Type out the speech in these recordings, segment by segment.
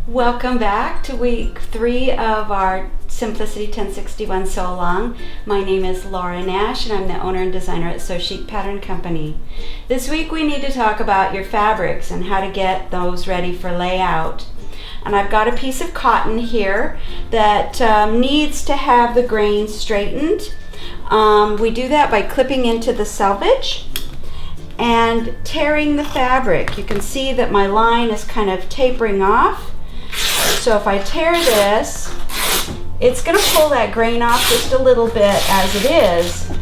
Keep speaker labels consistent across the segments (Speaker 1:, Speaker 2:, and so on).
Speaker 1: Welcome back to week 3 of our Simplicity 1061 Sew Along. My name is Laura Nash and I'm the owner and designer at Chic Pattern Company. This week we need to talk about your fabrics and how to get those ready for layout. And I've got a piece of cotton here that needs to have the grain straightened. We do that by clipping into the selvage and tearing the fabric. You can see that my line is kind of tapering off. So if I tear this, it's going to pull that grain off just a little bit as it is,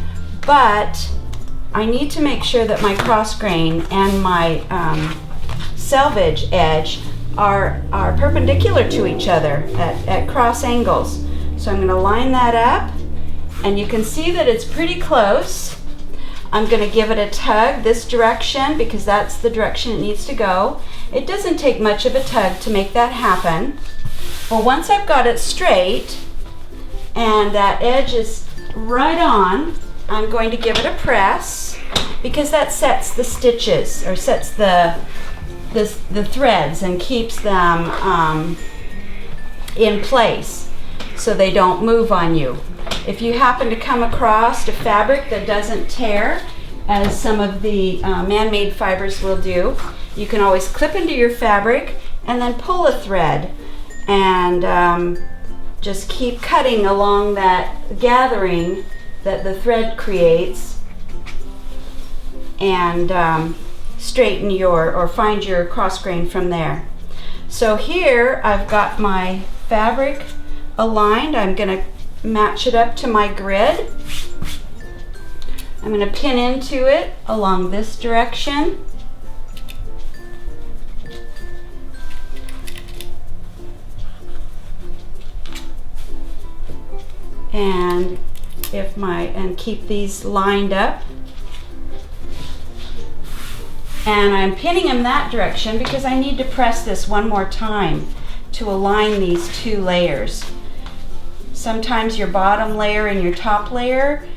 Speaker 1: but I need to make sure that my cross grain and my selvage edge are perpendicular to each other at cross angles. So I'm going to line that up, and you can see that it's pretty close. I'm going to give it a tug this direction because that's the direction it needs to go. It doesn't take much of a tug to make that happen. Well, once I've got it straight and that edge is right on, I'm going to give it a press because that sets the stitches or sets the threads and keeps them in place so they don't move on you. If you happen to come across a fabric that doesn't tear, as some of the man-made fibers will do, you can always clip into your fabric and then pull a thread and just keep cutting along that gathering that the thread creates and straighten or find your cross grain from there. So here I've got my fabric aligned. I'm going to match it up to my grid. I'm going to pin into it along this direction. And keep these lined up. And I'm pinning them that direction because I need to press this one more time to align these two layers. Sometimes your bottom layer and your top layer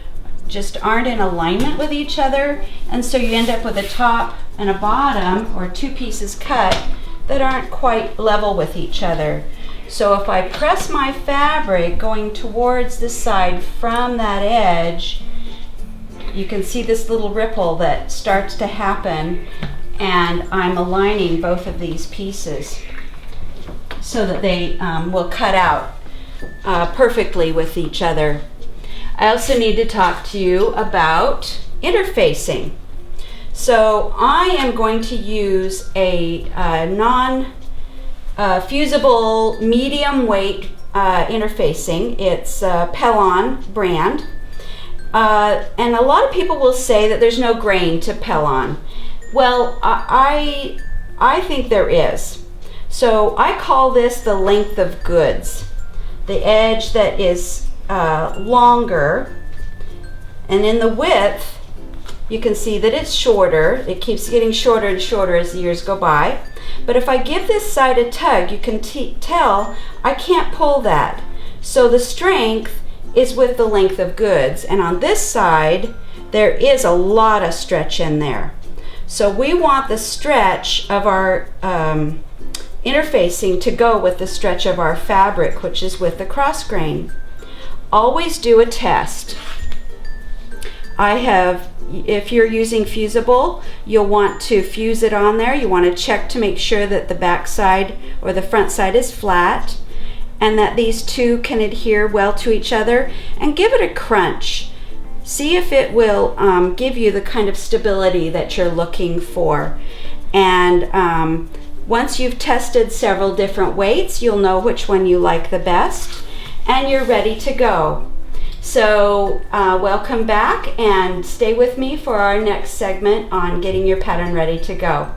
Speaker 1: just aren't in alignment with each other, and so you end up with a top and a bottom or two pieces cut that aren't quite level with each other. So if I press my fabric going towards this side from that edge, you can see this little ripple that starts to happen, and I'm aligning both of these pieces so that they will cut out perfectly with each other. I also need to talk to you about interfacing. So I am going to use a non-fusible medium weight interfacing. It's Pellon brand. And a lot of people will say that there's no grain to Pellon. Well, I think there is. So I call this the length of goods. The edge that is longer, and in the width you can see that it's shorter. It keeps getting shorter and shorter as the years go by. But if I give this side a tug, you can tell I can't pull that. So the strength is with the length of goods, and on this side there is a lot of stretch in there. So we want the stretch of our interfacing to go with the stretch of our fabric, which is with the cross grain. Always do a test. If you're using fusible, you'll want to fuse it on there. You want to check to make sure that the back side or the front side is flat and that these two can adhere well to each other, and give it a crunch. See if it will give you the kind of stability that you're looking for. And once you've tested several different weights, you'll know which one you like the best, and you're ready to go. So welcome back, and stay with me for our next segment on getting your pattern ready to go.